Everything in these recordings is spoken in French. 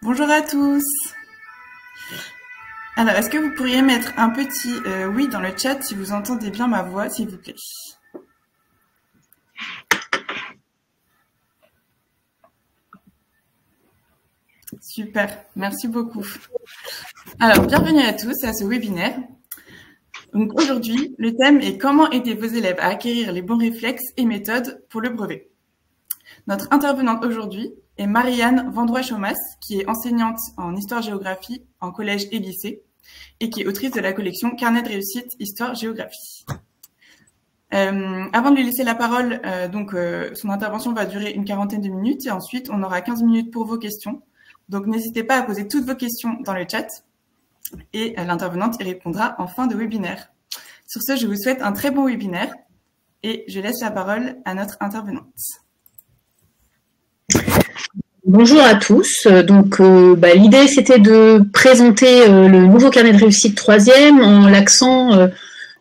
Bonjour à tous. Alors, est-ce que vous pourriez mettre un petit oui dans le chat si vous entendez bien ma voix, s'il vous plaît? Super, merci beaucoup. Alors, bienvenue à tous à ce webinaire. Donc aujourd'hui, le thème est comment aider vos élèves à acquérir les bons réflexes et méthodes pour le brevet. Notre intervenante aujourd'hui est Marianne Vandroy-Chaumas, qui est enseignante en histoire-géographie en collège et lycée et qui est autrice de la collection Carnet de réussite Histoire-Géographie. Avant de lui laisser la parole, son intervention va durer une quarantaine de minutes et ensuite on aura 15 minutes pour vos questions. Donc n'hésitez pas à poser toutes vos questions dans le chat et l'intervenante y répondra en fin de webinaire. Sur ce, je vous souhaite un très bon webinaire et je laisse la parole à notre intervenante. Bonjour à tous. L'idée c'était de présenter le nouveau carnet de réussite 3e en l'accent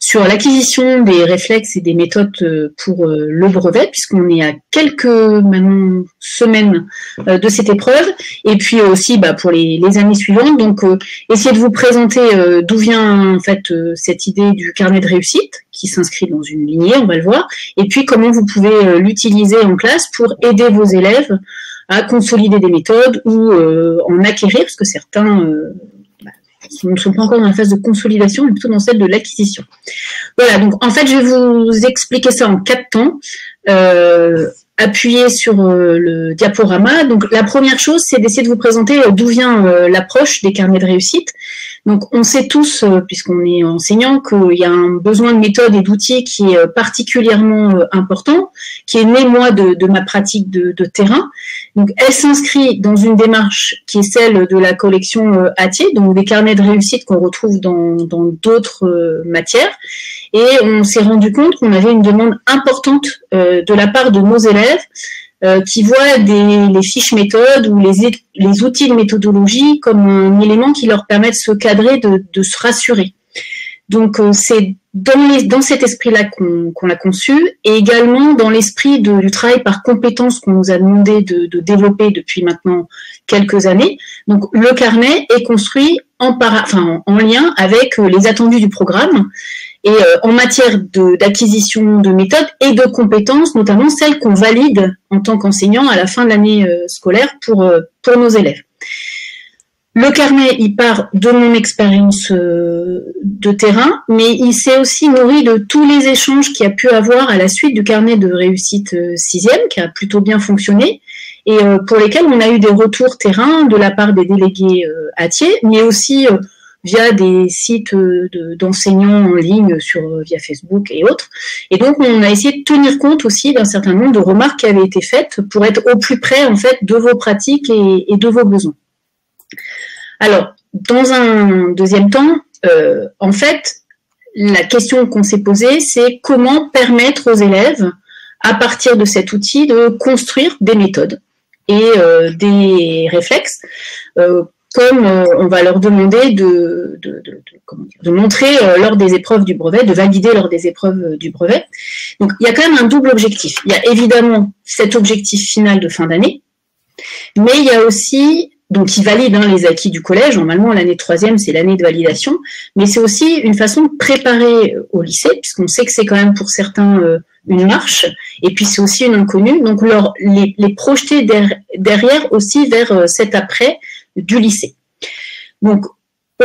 sur l'acquisition des réflexes et des méthodes pour le brevet, puisqu'on est à quelques maintenant semaines de cette épreuve, et puis aussi pour les années suivantes. Donc, essayer de vous présenter d'où vient en fait cette idée du carnet de réussite, qui s'inscrit dans une lignée, on va le voir, et puis comment vous pouvez l'utiliser en classe pour aider vos élèves à consolider des méthodes ou en acquérir, parce que certains ne sont pas encore dans la phase de consolidation, mais plutôt dans celle de l'acquisition. Voilà, donc en fait, je vais vous expliquer ça en 4 temps. Appuyer sur le diaporama. Donc la première chose, c'est d'essayer de vous présenter d'où vient l'approche des carnets de réussite. Donc on sait tous, puisqu'on est enseignant, qu'il y a un besoin de méthode et d'outils qui est particulièrement important, qui est né, moi, de ma pratique de terrain. Donc elle s'inscrit dans une démarche qui est celle de la collection Hatier, donc des carnets de réussite qu'on retrouve dans d'autres matières. Et on s'est rendu compte qu'on avait une demande importante de la part de nos élèves qui voient les fiches méthodes ou les outils de méthodologie comme un élément qui leur permet de se cadrer, de se rassurer. Donc c'est dans cet esprit-là qu'on l'a conçu, et également dans l'esprit du travail par compétences qu'on nous a demandé de développer depuis maintenant quelques années. Donc le carnet est construit en lien avec les attendus du programme, et en matière d'acquisition de méthodes et de compétences, notamment celles qu'on valide en tant qu'enseignant à la fin de l'année scolaire pour nos élèves. Le carnet, il part de mon expérience de terrain, mais il s'est aussi nourri de tous les échanges qu'il y a pu avoir à la suite du carnet de réussite 6e, qui a plutôt bien fonctionné, et pour lesquels on a eu des retours terrain de la part des délégués Hatier, mais aussi via des sites d'enseignants en ligne via Facebook et autres. Et donc, on a essayé de tenir compte aussi d'un certain nombre de remarques qui avaient été faites pour être au plus près, en fait, de vos pratiques et de vos besoins. Alors, dans un deuxième temps, en fait, la question qu'on s'est posée, c'est comment permettre aux élèves, à partir de cet outil, de construire des méthodes et des réflexes, comme on va leur demander de montrer lors des épreuves du brevet, de valider lors des épreuves du brevet. Donc, il y a quand même un double objectif. Il y a évidemment cet objectif final de fin d'année, mais il y a aussi, donc qui valide les acquis du collège. Normalement, l'année 3e, c'est l'année de validation, mais c'est aussi une façon de préparer au lycée, puisqu'on sait que c'est quand même pour certains une marche, et puis c'est aussi une inconnue, donc les projeter derrière aussi vers cet après du lycée. Donc,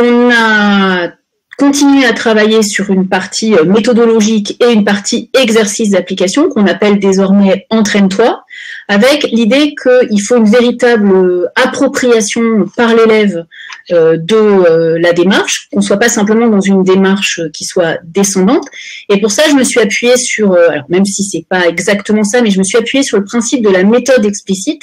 on a continué à travailler sur une partie méthodologique et une partie exercice d'application qu'on appelle désormais « Entraîne-toi », avec l'idée qu'il faut une véritable appropriation par l'élève de la démarche, qu'on ne soit pas simplement dans une démarche qui soit descendante. Et pour ça, je me suis appuyée sur, alors même si c'est pas exactement ça, mais je me suis appuyée sur le principe de la méthode explicite,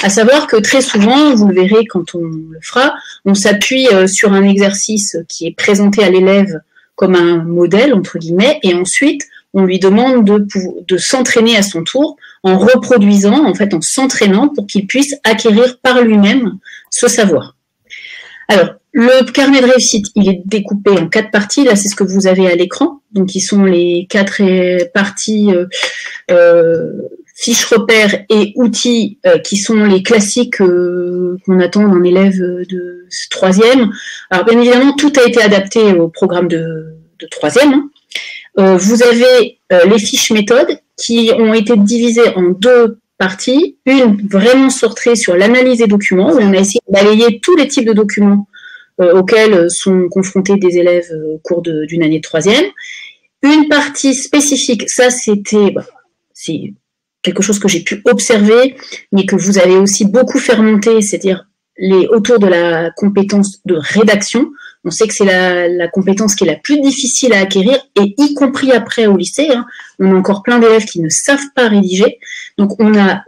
à savoir que très souvent, vous le verrez quand on le fera, on s'appuie sur un exercice qui est présenté à l'élève comme un modèle, entre guillemets, et ensuite, on lui demande de s'entraîner à son tour en reproduisant, en fait, en s'entraînant pour qu'il puisse acquérir par lui-même ce savoir. Alors, le carnet de réussite, il est découpé en 4 parties. Là, c'est ce que vous avez à l'écran. Donc, qui sont les 4 parties fiches repères et outils qui sont les classiques qu'on attend d'un élève de troisième. Alors bien évidemment, tout a été adapté au programme de troisième. Vous avez les fiches méthodes qui ont été divisées en deux parties. Une vraiment centrée sur l'analyse des documents, où on a essayé de balayer tous les types de documents auxquels sont confrontés des élèves au cours d'une année de troisième. Une partie spécifique, ça c'est quelque chose que j'ai pu observer, mais que vous avez aussi beaucoup fait remonter, c'est-à-dire autour de la compétence de rédaction. On sait que c'est la compétence qui est la plus difficile à acquérir, et y compris après au lycée. On a encore plein d'élèves qui ne savent pas rédiger. Donc on a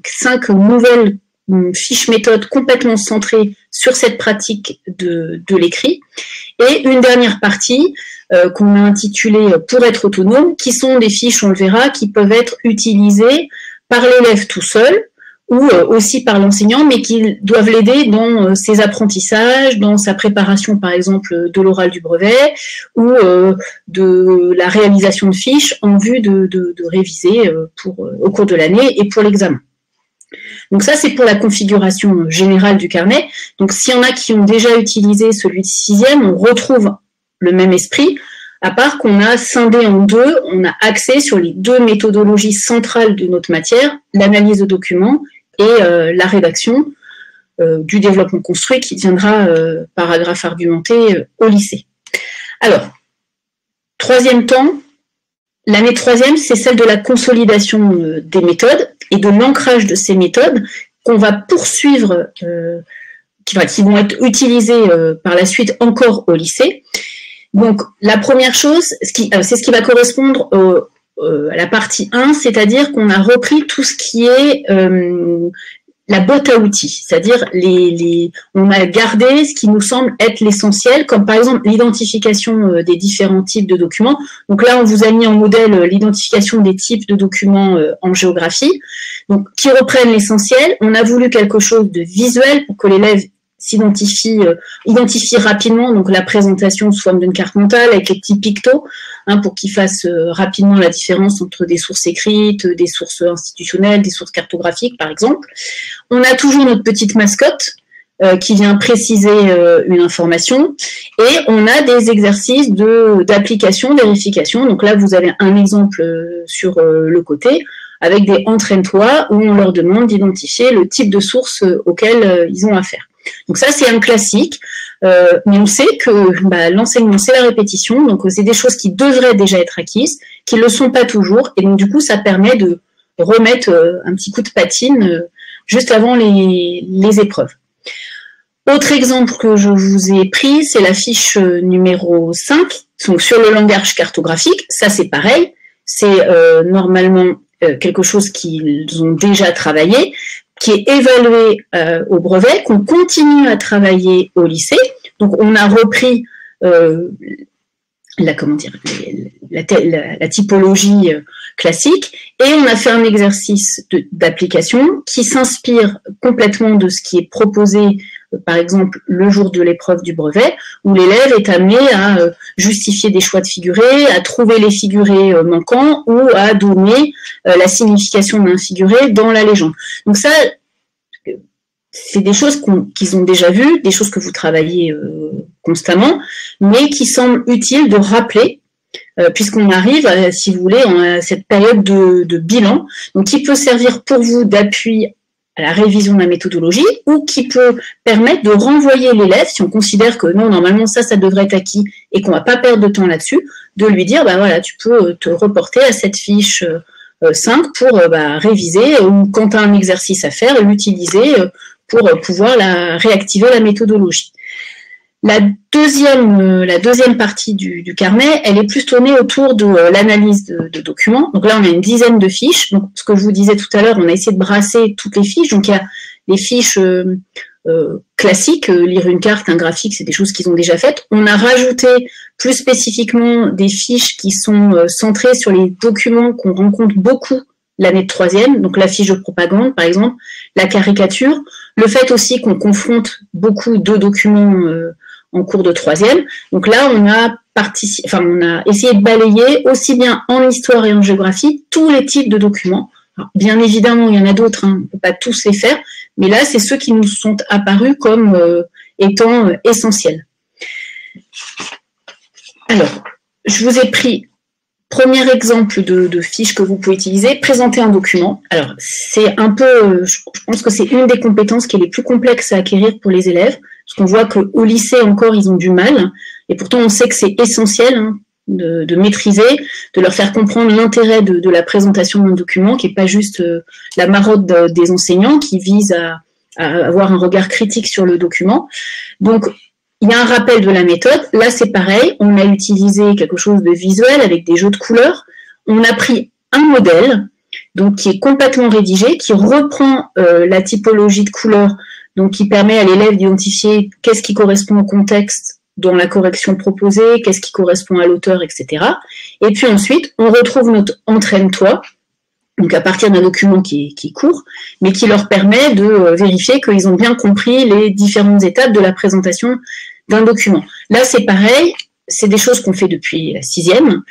5 nouvelles fiches méthodes complètement centrées sur cette pratique de l'écrit. Et une dernière partie qu'on a intitulée « Pour être autonome », qui sont des fiches, on le verra, qui peuvent être utilisées par l'élève tout seul, ou aussi par l'enseignant, mais qui doivent l'aider dans ses apprentissages, dans sa préparation, par exemple, de l'oral du brevet, ou de la réalisation de fiches en vue de réviser au cours de l'année et pour l'examen. Donc ça, c'est pour la configuration générale du carnet. Donc s'il y en a qui ont déjà utilisé celui de sixième, on retrouve le même esprit, à part qu'on a scindé en deux, on a axé sur les deux méthodologies centrales de notre matière, l'analyse de documents et la rédaction du développement construit qui deviendra paragraphe argumenté au lycée. Alors, troisième temps, l'année troisième, c'est celle de la consolidation des méthodes et de l'ancrage de ces méthodes qu'on va poursuivre, qui vont être utilisées par la suite encore au lycée. Donc, la première chose, c'est ce qui va correspondre à la partie 1, c'est-à-dire qu'on a repris tout ce qui est la boîte à outils, c'est-à-dire on a gardé ce qui nous semble être l'essentiel, comme par exemple l'identification des différents types de documents. Donc là, on vous a mis en modèle l'identification des types de documents en géographie, donc qui reprennent l'essentiel. On a voulu quelque chose de visuel pour que l'élève identifie rapidement donc la présentation sous forme d'une carte mentale avec les petits pictos, pour qu'il fasse rapidement la différence entre des sources écrites, des sources institutionnelles, des sources cartographiques par exemple. On a toujours notre petite mascotte qui vient préciser une information, et on a des exercices d'application, vérification. Donc là, vous avez un exemple sur le côté avec des entraîne-toi où on leur demande d'identifier le type de source auquel ils ont affaire. Donc ça, c'est un classique, mais on sait que l'enseignement, c'est la répétition, donc c'est des choses qui devraient déjà être acquises, qui ne le sont pas toujours, et donc du coup, ça permet de remettre un petit coup de patine juste avant les épreuves. Autre exemple que je vous ai pris, c'est la fiche numéro 5, donc sur le langage cartographique. Ça, c'est pareil, c'est normalement quelque chose qu'ils ont déjà travaillé, qui est évalué au brevet, qu'on continue à travailler au lycée. Donc, on a repris la typologie classique, et on a fait un exercice d'application qui s'inspire complètement de ce qui est proposé, par exemple, le jour de l'épreuve du brevet, où l'élève est amené à justifier des choix de figurés, à trouver les figurés manquants, ou à donner la signification d'un figuré dans la légende. Donc ça, c'est des choses qu'ils ont déjà vues, des choses que vous travaillez constamment, mais qui semblent utiles de rappeler, puisqu'on arrive, si vous voulez, à cette période de bilan, donc qui peut servir pour vous d'appui à la révision de la méthodologie, ou qui peut permettre de renvoyer l'élève, si on considère que non, normalement ça devrait être acquis et qu'on ne va pas perdre de temps là-dessus, de lui dire, voilà, tu peux te reporter à cette fiche 5 pour réviser, ou quand tu as un exercice à faire, l'utiliser pour pouvoir réactiver la méthodologie. La deuxième partie du carnet, elle est plus tournée autour de l'analyse de documents. Donc là, on a une dizaine de fiches. Donc, ce que je vous disais tout à l'heure, on a essayé de brasser toutes les fiches. Donc, il y a les fiches classiques, lire une carte, un graphique, c'est des choses qu'ils ont déjà faites. On a rajouté plus spécifiquement des fiches qui sont centrées sur les documents qu'on rencontre beaucoup l'année de troisième, donc la fiche de propagande, par exemple, la caricature, le fait aussi qu'on confronte beaucoup de documents en cours de troisième. Donc là, on a essayé de balayer aussi bien en histoire et en géographie tous les types de documents Alors, bien évidemment, il y en a d'autres, hein, on ne peut pas tous les faire, mais là, c'est ceux qui nous sont apparus comme étant essentiels. Alors, je vous ai pris premier exemple de fiche que vous pouvez utiliser, présenter un document. Alors, c'est un peu, je pense que c'est une des compétences qui est les plus complexes à acquérir pour les élèves, parce qu'on voit qu'au lycée encore, ils ont du mal, et pourtant on sait que c'est essentiel, hein, de maîtriser, de leur faire comprendre l'intérêt de la présentation d'un document, qui n'est pas juste la marotte des enseignants, qui vise à avoir un regard critique sur le document. Donc, il y a un rappel de la méthode. Là, c'est pareil. On a utilisé quelque chose de visuel avec des jeux de couleurs. On a pris un modèle, donc qui est complètement rédigé, qui reprend la typologie de couleurs, donc qui permet à l'élève d'identifier qu'est-ce qui correspond au contexte dans la correction proposée, qu'est-ce qui correspond à l'auteur, etc. Et puis ensuite, on retrouve notre entraîne-toi, donc à partir d'un document qui est court, mais qui leur permet de vérifier qu'ils ont bien compris les différentes étapes de la présentation d'un document. Là, c'est pareil, c'est des choses qu'on fait depuis la 6e,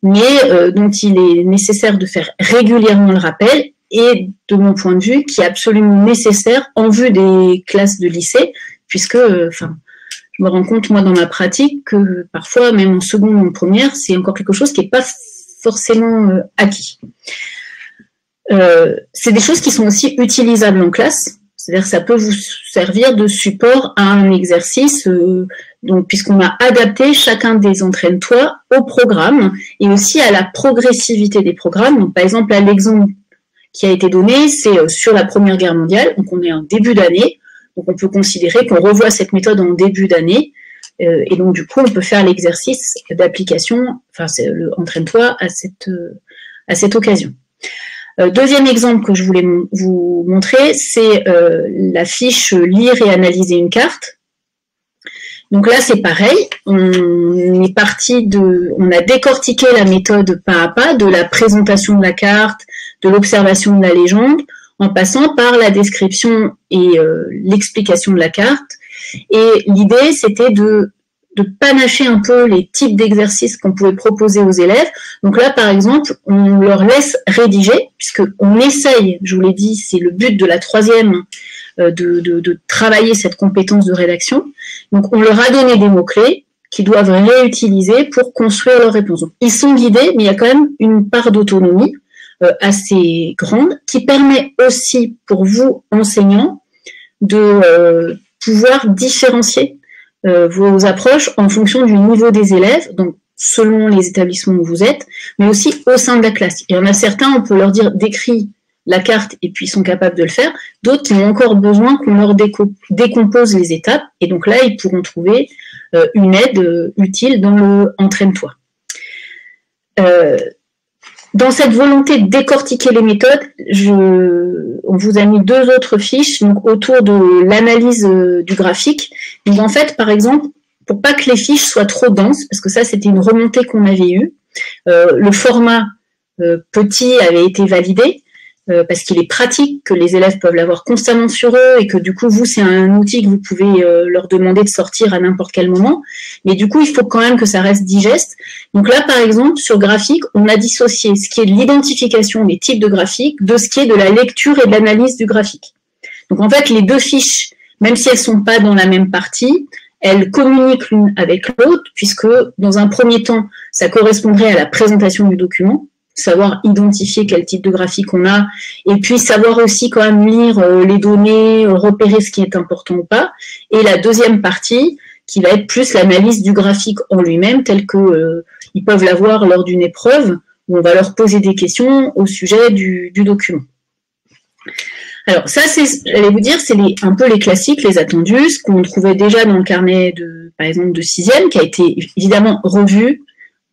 mais dont il est nécessaire de faire régulièrement le rappel, et de mon point de vue, qui est absolument nécessaire en vue des classes de lycée, puisque, je me rends compte, moi, dans ma pratique, que parfois, même en seconde ou en première, c'est encore quelque chose qui n'est pas forcément acquis. C'est des choses qui sont aussi utilisables en classe, c'est-à-dire que ça peut vous servir de support à un exercice, donc puisqu'on a adapté chacun des entraîne-toi au programme et aussi à la progressivité des programmes. Donc, par exemple, là, l'exemple qui a été donné, c'est sur la Première Guerre mondiale, donc on est en début d'année, donc on peut considérer qu'on revoit cette méthode en début d'année, et donc du coup on peut faire l'exercice d'application, enfin c'est le entraîne-toi à cette occasion. Deuxième exemple que je voulais vous montrer, c'est la fiche lire et analyser une carte. Donc là c'est pareil, on est parti on a décortiqué la méthode pas à pas de la présentation de la carte, de l'observation de la légende, en passant par la description et l'explication de la carte. Et l'idée, c'était de panacher un peu les types d'exercices qu'on pouvait proposer aux élèves. Donc là, par exemple, on leur laisse rédiger, puisqu'on essaye, je vous l'ai dit, c'est le but de la 3e, de travailler cette compétence de rédaction. Donc, on leur a donné des mots-clés qu'ils doivent réutiliser pour construire leurs réponses. Donc, ils sont guidés, mais il y a quand même une part d'autonomie assez grande, qui permet aussi pour vous, enseignants, de pouvoir différencier vos approches en fonction du niveau des élèves, donc selon les établissements où vous êtes, mais aussi au sein de la classe. Il y en a certains, on peut leur dire d'écrire la carte et puis ils sont capables de le faire, d'autres qui ont encore besoin qu'on leur décompose les étapes, et donc là, ils pourront trouver une aide utile dans le entraîne-toi. Dans cette volonté de décortiquer les méthodes, on vous a mis 2 autres fiches donc, autour de l'analyse du graphique. Donc en fait, par exemple, pour pas que les fiches soient trop denses, parce que ça c'était une remontée qu'on avait eue, le format petit avait été validé, parce qu'il est pratique, que les élèves peuvent l'avoir constamment sur eux et que du coup, vous, c'est un outil que vous pouvez leur demander de sortir à n'importe quel moment. Mais du coup, il faut quand même que ça reste digeste. Donc là, par exemple, sur graphique, on a dissocié ce qui est de l'identification des types de graphiques de ce qui est de la lecture et de l'analyse du graphique. Donc en fait, les 2 fiches, même si elles ne sont pas dans la même partie, elles communiquent l'une avec l'autre, puisque dans un premier temps, ça correspondrait à la présentation du document, savoir identifier quel type de graphique on a, et puis savoir aussi quand même lire les données, repérer ce qui est important ou pas. Et la deuxième partie, qui va être plus l'analyse du graphique en lui-même, tel que ils peuvent l'avoir lors d'une épreuve, où on va leur poser des questions au sujet du document. Alors ça, j'allais vous dire, c'est un peu les classiques, les attendus, ce qu'on trouvait déjà dans le carnet, par exemple, de 6e, qui a été évidemment revu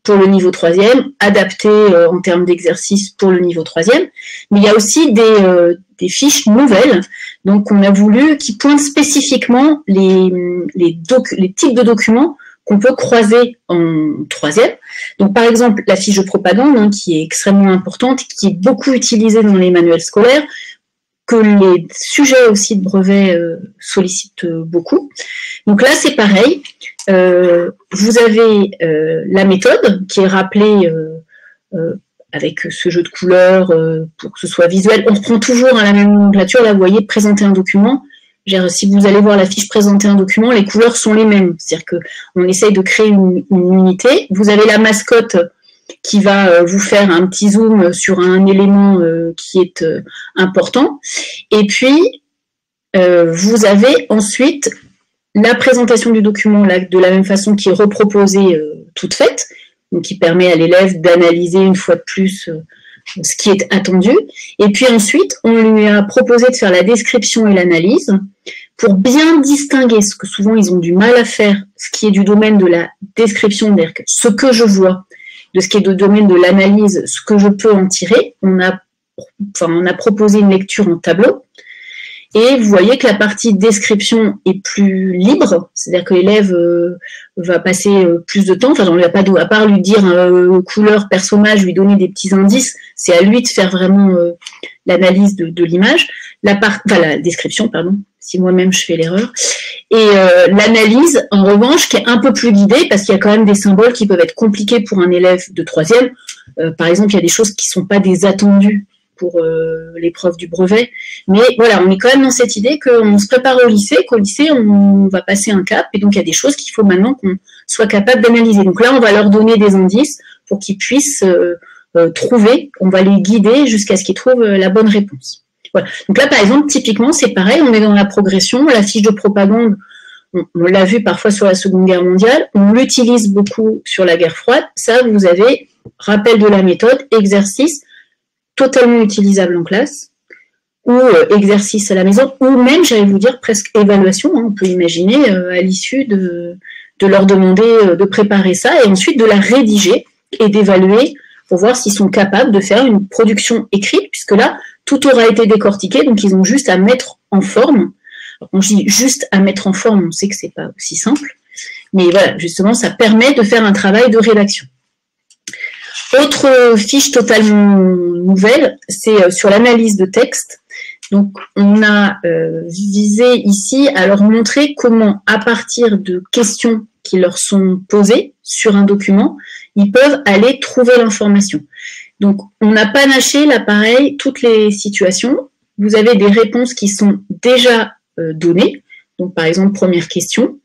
pour le niveau 3e, adapté en termes d'exercice pour le niveau 3e, mais il y a aussi des fiches nouvelles, donc on a voulu qui pointent spécifiquement les types de documents qu'on peut croiser en 3e. Donc par exemple la fiche de propagande, hein, qui est extrêmement importante, qui est beaucoup utilisée dans les manuels scolaires, que les sujets aussi de brevet sollicitent beaucoup. Donc là, c'est pareil. Vous avez la méthode qui est rappelée avec ce jeu de couleurs pour que ce soit visuel. On reprend toujours la même nomenclature. Là, vous voyez, présenter un document. Si vous allez voir la fiche présenter un document, les couleurs sont les mêmes. C'est-à-dire qu'on essaye de créer une unité. Vous avez la mascotte qui va vous faire un petit zoom sur un élément qui est important. Et puis, vous avez ensuite la présentation du document là, de la même façon qui est reproposée toute faite, donc qui permet à l'élève d'analyser une fois de plus ce qui est attendu. Et puis ensuite, on lui a proposé de faire la description et l'analyse pour bien distinguer, ce que souvent ils ont du mal à faire, ce qui est du domaine de la description, c'est-à-dire ce que je vois, de ce qui est du domaine de l'analyse, ce que je peux en tirer. On a proposé une lecture en tableau. Et vous voyez que la partie description est plus libre, c'est-à-dire que l'élève va passer plus de temps, enfin on lui a pas à part lui dire couleur, personnage, lui donner des petits indices, c'est à lui de faire vraiment l'analyse de l'image, la description, pardon, si moi-même je fais l'erreur, et l'analyse en revanche qui est un peu plus guidée parce qu'il y a quand même des symboles qui peuvent être compliqués pour un élève de troisième, par exemple il y a des choses qui sont pas des attendus pour l'épreuve du brevet. Mais voilà, on est quand même dans cette idée qu'on se prépare au lycée, qu'au lycée, on va passer un cap, et donc il y a des choses qu'il faut maintenant qu'on soit capable d'analyser. Donc là, on va leur donner des indices pour qu'ils puissent trouver, on va les guider jusqu'à ce qu'ils trouvent la bonne réponse. Voilà. Donc là, par exemple, typiquement, c'est pareil, on est dans la progression, la fiche de propagande, on l'a vu parfois sur la Seconde Guerre mondiale, on l'utilise beaucoup sur la guerre froide, ça, vous avez rappel de la méthode, exercice, totalement utilisable en classe, ou exercice à la maison, ou même, j'allais vous dire, presque évaluation. On peut imaginer à l'issue de leur demander de préparer ça, et ensuite de la rédiger et d'évaluer pour voir s'ils sont capables de faire une production écrite, puisque là, tout aura été décortiqué, donc ils ont juste à mettre en forme. Alors, quand je dis juste à mettre en forme, on sait que c'est pas aussi simple, mais voilà, justement, ça permet de faire un travail de rédaction. Autre fiche totalement nouvelle, c'est sur l'analyse de texte. Donc, on a visé ici à leur montrer comment, à partir de questions qui leur sont posées sur un document, ils peuvent aller trouver l'information. Donc, on a panaché là, pareil, toutes les situations. Vous avez des réponses qui sont déjà données. Donc, par exemple, première question,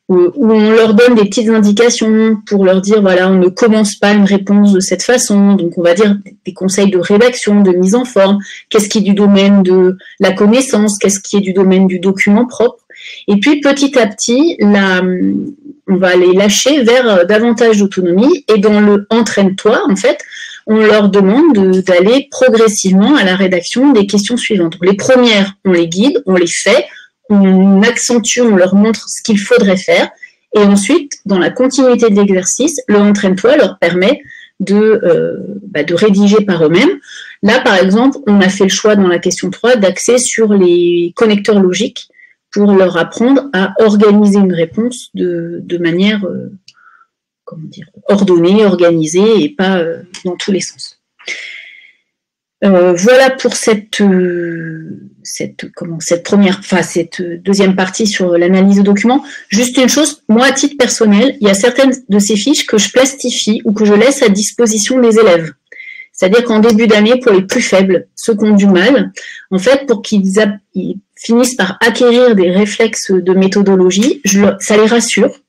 où on leur donne des petites indications pour leur dire, voilà, on ne commence pas une réponse de cette façon, donc on va dire des conseils de rédaction, de mise en forme, qu'est-ce qui est du domaine de la connaissance, qu'est-ce qui est du domaine du document propre, et puis petit à petit, on va les lâcher vers davantage d'autonomie, et dans le « entraîne-toi », en fait, on leur demande d'aller progressivement à la rédaction des questions suivantes. Donc, les premières, on les guide, on les fait, on accentue, on leur montre ce qu'il faudrait faire, et ensuite, dans la continuité de l'exercice, le entraîne-toi leur permet de rédiger par eux-mêmes. Là, par exemple, on a fait le choix dans la question 3 d'axer sur les connecteurs logiques pour leur apprendre à organiser une réponse de manière ordonnée, organisée, et pas dans tous les sens. Voilà pour cette deuxième partie sur l'analyse de documents. Juste une chose, moi à titre personnel, il y a certaines de ces fiches que je plastifie ou que je laisse à disposition des élèves. C'est-à-dire qu'en début d'année, pour les plus faibles, ceux qui ont du mal, en fait, pour qu'ils finissent par acquérir des réflexes de méthodologie, ça les rassure.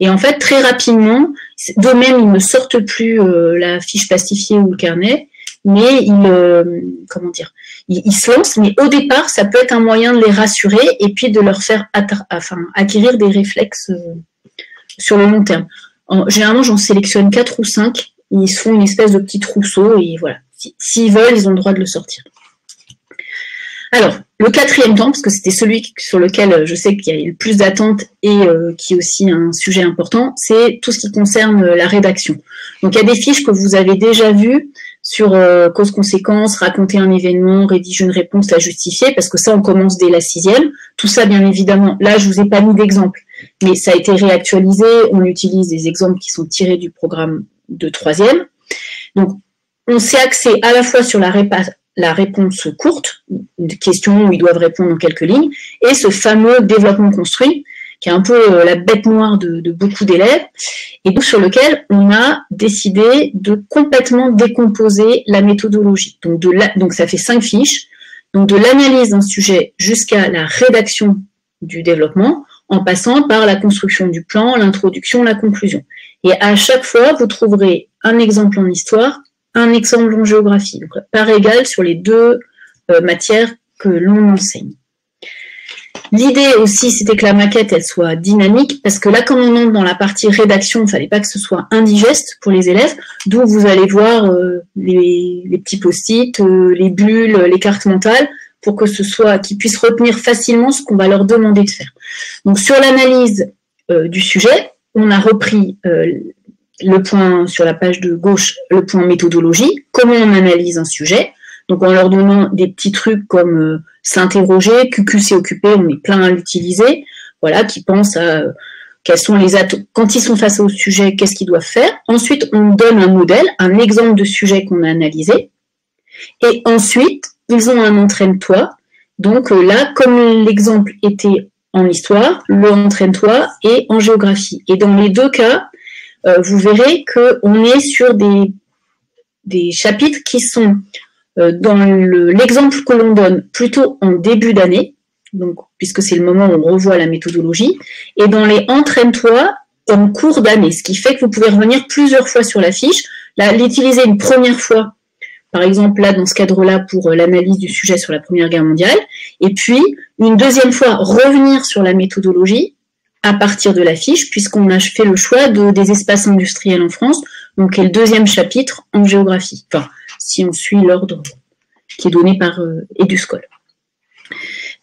Et en fait, très rapidement, d'eux-mêmes, ils ne sortent plus la fiche plastifiée ou le carnet, mais ils se lancent, mais au départ, ça peut être un moyen de les rassurer et puis de leur faire acquérir des réflexes sur le long terme. Généralement, j'en sélectionne 4 ou 5, ils se font une espèce de petit trousseau et voilà. S'ils veulent, ils ont le droit de le sortir. Alors, le quatrième temps, parce que c'était celui sur lequel je sais qu'il y a eu le plus d'attentes et qui est aussi un sujet important, c'est tout ce qui concerne la rédaction. Donc, il y a des fiches que vous avez déjà vues sur cause-conséquence, raconter un événement, rédiger une réponse, la justifier, parce que ça, on commence dès la 6e. Tout ça, bien évidemment, là, je vous ai pas mis d'exemple, mais ça a été réactualisé, on utilise des exemples qui sont tirés du programme de 3e. Donc, on s'est axé à la fois sur la réponse courte, une question où ils doivent répondre en quelques lignes, et ce fameux développement construit, qui est un peu la bête noire de beaucoup d'élèves, et donc sur lequel on a décidé de complètement décomposer la méthodologie. Donc ça fait 5 fiches, donc de l'analyse d'un sujet jusqu'à la rédaction du développement, en passant par la construction du plan, l'introduction, la conclusion. Et à chaque fois, vous trouverez un exemple en histoire, un exemple en géographie, donc part égale sur les deux matières que l'on enseigne. L'idée aussi, c'était que la maquette, elle soit dynamique, parce que là, comme on entre dans la partie rédaction, il ne fallait pas que ce soit indigeste pour les élèves, d'où vous allez voir les petits post-it, les bulles, les cartes mentales, pour que ce soit, qu'ils puissent retenir facilement ce qu'on va leur demander de faire. Donc, sur l'analyse du sujet, on a repris le point sur la page de gauche, le point méthodologie, comment on analyse un sujet. Donc, en leur donnant des petits trucs comme s'interroger, QQ c'est occupé, on est plein à l'utiliser, voilà, qui pensent à quels sont les atouts, quand ils sont face au sujet, qu'est-ce qu'ils doivent faire. Ensuite, on donne un modèle, un exemple de sujet qu'on a analysé. Et ensuite, ils ont un entraîne-toi. Donc là, comme l'exemple était en histoire, le entraîne-toi est en géographie. Et dans les deux cas, vous verrez qu'on est sur des chapitres qui sont dans l'exemple que l'on donne plutôt en début d'année, donc puisque c'est le moment où on revoit la méthodologie, et dans les entraîne-toi en cours d'année, ce qui fait que vous pouvez revenir plusieurs fois sur la fiche, l'utiliser une première fois, par exemple là dans ce cadre-là pour l'analyse du sujet sur la Première Guerre mondiale, et puis une deuxième fois revenir sur la méthodologie à partir de la fiche, puisqu'on a fait le choix des espaces industriels en France, donc qui est le deuxième chapitre en géographie, enfin si on suit l'ordre qui est donné par Eduscol.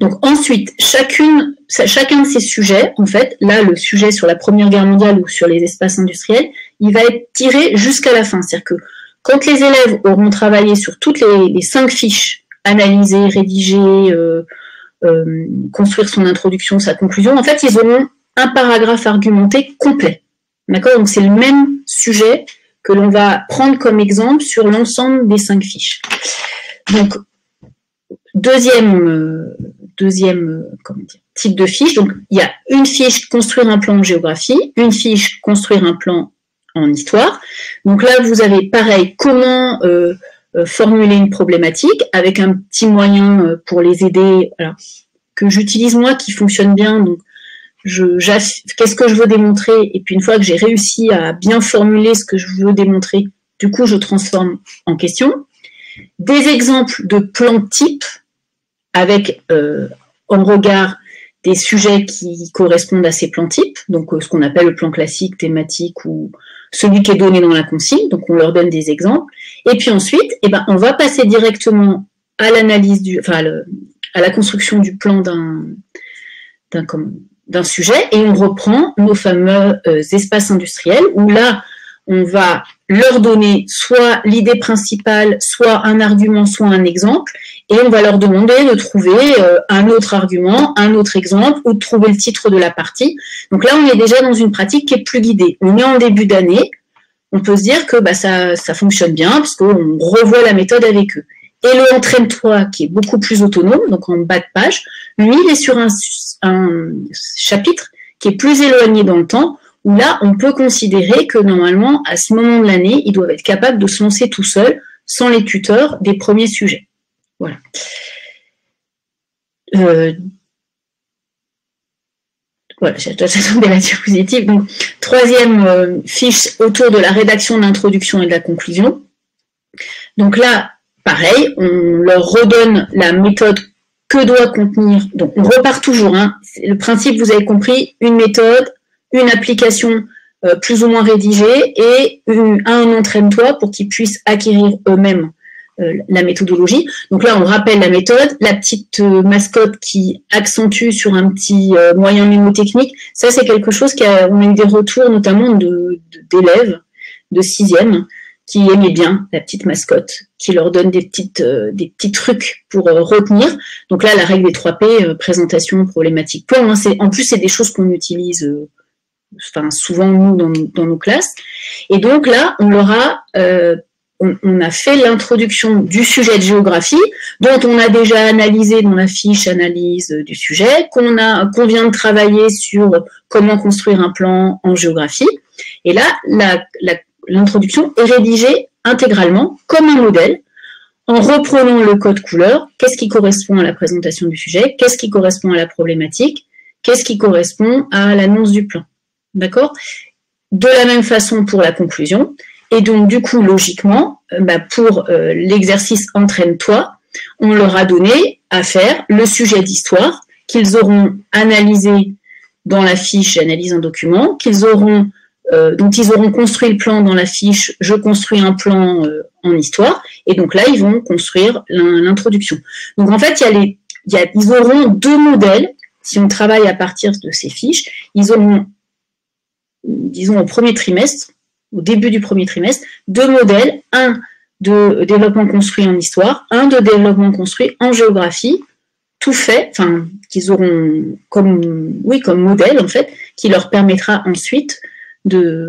Donc ensuite, chacun de ces sujets, en fait, là le sujet sur la Première Guerre mondiale ou sur les espaces industriels, il va être tiré jusqu'à la fin. C'est-à-dire que quand les élèves auront travaillé sur toutes les 5 fiches, analyser, rédiger, construire son introduction, sa conclusion, en fait, ils auront un paragraphe argumenté complet. D'accord? Donc c'est le même sujet que l'on va prendre comme exemple sur l'ensemble des 5 fiches. Donc, deuxième type de fiche, donc il y a une fiche construire un plan en géographie, une fiche construire un plan en histoire. Donc là, vous avez pareil, comment formuler une problématique avec un petit moyen pour les aider, voilà, que j'utilise moi, qui fonctionne bien. Donc, qu'est-ce que je veux démontrer, et puis une fois que j'ai réussi à bien formuler ce que je veux démontrer, du coup je transforme en question. Des exemples de plans types avec en regard des sujets qui correspondent à ces plans types, donc ce qu'on appelle le plan classique, thématique ou celui qui est donné dans la consigne, donc on leur donne des exemples, et puis ensuite on va passer directement à l'analyse à la construction du plan d'un sujet, et on reprend nos fameux espaces industriels, où là, on va leur donner soit l'idée principale, soit un argument, soit un exemple, et on va leur demander de trouver un autre argument, un autre exemple, ou de trouver le titre de la partie. Donc là, on est déjà dans une pratique qui est plus guidée. On est en début d'année, on peut se dire que ça fonctionne bien, parce qu'on revoit la méthode avec eux. Et le entraîne-toi, qui est beaucoup plus autonome, donc en bas de page, lui, il est sur un chapitre qui est plus éloigné dans le temps, où là, on peut considérer que normalement, à ce moment de l'année, ils doivent être capables de se lancer tout seuls, sans les tuteurs des premiers sujets. Voilà. Voilà, j'attends des diapositives. Donc, troisième fiche autour de la rédaction de l'introduction et de la conclusion. Donc là, pareil, on leur redonne la méthode que doit contenir. Donc, on repart toujours. Hein. Le principe, vous avez compris, une méthode, une application plus ou moins rédigée et un entraîne-toi pour qu'ils puissent acquérir eux-mêmes la méthodologie. Donc là, on rappelle la méthode, la petite mascotte qui accentue sur un petit moyen mnémotechnique. Ça, c'est quelque chose on a eu des retours notamment d'élèves de 6e qui aimaient bien la petite mascotte, qui leur donne des petits trucs pour retenir. Donc là, la règle des 3P, présentation, problématique, point. Hein, en plus, c'est des choses qu'on utilise souvent, nous, dans nos classes. Et donc là, on leur a on a fait l'introduction du sujet de géographie, dont on a déjà analysé dans la fiche analyse du sujet, qu'on vient de travailler sur comment construire un plan en géographie. Et là, l'introduction est rédigée intégralement comme un modèle, en reprenant le code couleur, qu'est-ce qui correspond à la présentation du sujet, qu'est-ce qui correspond à la problématique, qu'est-ce qui correspond à l'annonce du plan. D'accord? De la même façon pour la conclusion. Et donc, du coup, logiquement, pour l'exercice Entraîne-toi, on leur a donné à faire le sujet d'histoire qu'ils auront analysé dans la fiche « Analyse un document », dont ils auront construit le plan dans la fiche « Je construis un plan en histoire ». Et donc là, ils vont construire l'introduction. Donc en fait, ils auront deux modèles. Si on travaille à partir de ces fiches, ils auront, disons au premier trimestre, au début du premier trimestre, deux modèles, un de développement construit en histoire, un de développement construit en géographie, tout fait, enfin, qu'ils auront comme modèle, en fait, qui leur permettra ensuite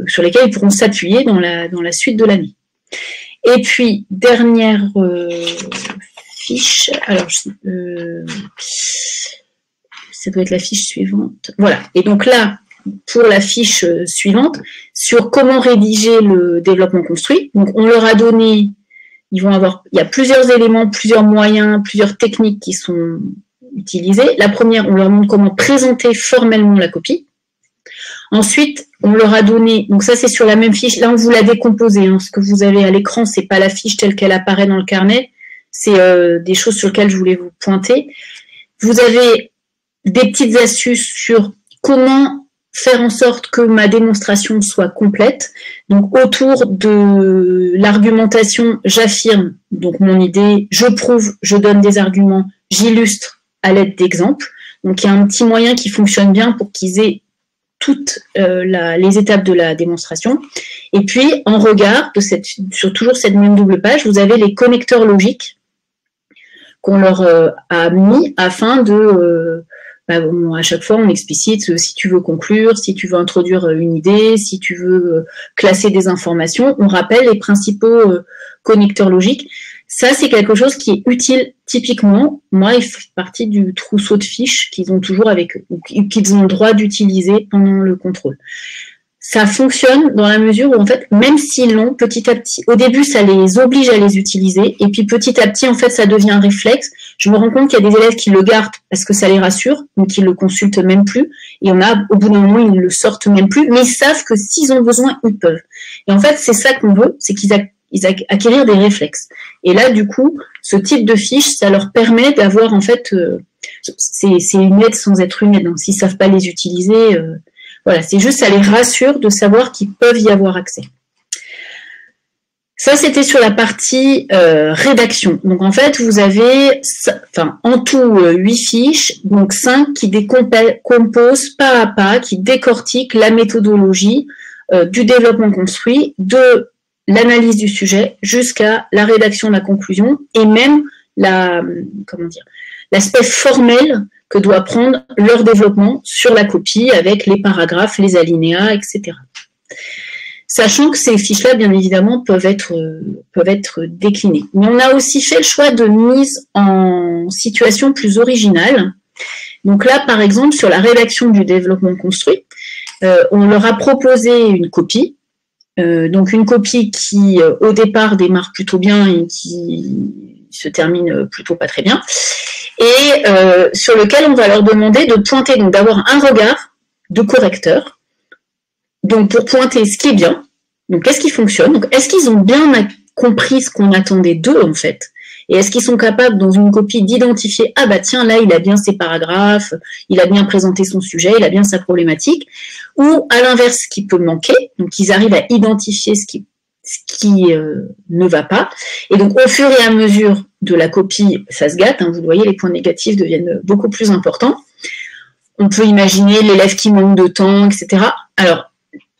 sur lesquels ils pourront s'appuyer dans la suite de l'année. Et puis, dernière fiche, alors, ça doit être la fiche suivante. Voilà, et donc là, pour la fiche suivante, sur comment rédiger le développement construit. Donc, on leur a donné, il y a plusieurs éléments, plusieurs moyens, plusieurs techniques qui sont utilisées. La première, on leur montre comment présenter formellement la copie. Ensuite, on leur a donné, donc ça c'est sur la même fiche, là on vous l'a décomposé, hein, ce que vous avez à l'écran, c'est pas la fiche telle qu'elle apparaît dans le carnet, c'est des choses sur lesquelles je voulais vous pointer. Vous avez des petites astuces sur comment faire en sorte que ma démonstration soit complète. Donc autour de l'argumentation, j'affirme donc mon idée, je prouve, je donne des arguments, j'illustre à l'aide d'exemples. Donc il y a un petit moyen qui fonctionne bien pour qu'ils aient toutes les étapes de la démonstration. Et puis en regard, sur toujours cette même double page, vous avez les connecteurs logiques qu'on leur a mis afin de... à chaque fois, on explicite si tu veux conclure, si tu veux introduire une idée, si tu veux classer des informations, on rappelle les principaux connecteurs logiques. Ça, c'est quelque chose qui est utile typiquement. Moi, il fait partie du trousseau de fiches qu'ils ont toujours avec eux, ou qu'ils ont le droit d'utiliser pendant le contrôle. Ça fonctionne dans la mesure où, en fait, même s'ils l'ont, petit à petit, au début, ça les oblige à les utiliser, et puis petit à petit, en fait, ça devient un réflexe. Je me rends compte qu'il y a des élèves qui le gardent parce que ça les rassure, donc ils le consultent même plus, et on a, au bout d'un moment, ils le sortent même plus, mais ils savent que s'ils ont besoin, ils peuvent. Et en fait, c'est ça qu'on veut, c'est qu'ils acquérir des réflexes. Et là, du coup, ce type de fiche, ça leur permet d'avoir, en fait, c'est une aide sans être une aide. Hein. S'ils savent pas les utiliser, voilà, c'est juste, ça les rassure de savoir qu'ils peuvent y avoir accès. Ça, c'était sur la partie rédaction. Donc, en fait, vous avez, en tout, 8 fiches, donc 5 qui décomposent pas à pas, qui décortiquent la méthodologie du développement construit, de l'analyse du sujet jusqu'à la rédaction de la conclusion et même l'aspect formel que doit prendre leur développement sur la copie avec les paragraphes, les alinéas, etc. Sachant que ces fiches-là, bien évidemment, peuvent être déclinées. Mais on a aussi fait le choix de mise en situation plus originale. Donc là, par exemple, sur la rédaction du développement construit, on leur a proposé une copie. Donc une copie qui, au départ, démarre plutôt bien et qui se termine plutôt pas très bien. Et sur lequel on va leur demander de pointer, donc d'avoir un regard de correcteur, donc pour pointer ce qui est bien, donc qu'est-ce qui fonctionne, donc est-ce qu'ils ont bien compris ce qu'on attendait d'eux en fait, et est-ce qu'ils sont capables dans une copie d'identifier, ah bah tiens là il a bien ses paragraphes, il a bien présenté son sujet, il a bien sa problématique, ou à l'inverse ce qui peut manquer, donc ils arrivent à identifier ce qui ne va pas, et donc au fur et à mesure de la copie, ça se gâte, hein, vous voyez, les points négatifs deviennent beaucoup plus importants. On peut imaginer l'élève qui manque de temps, etc. Alors,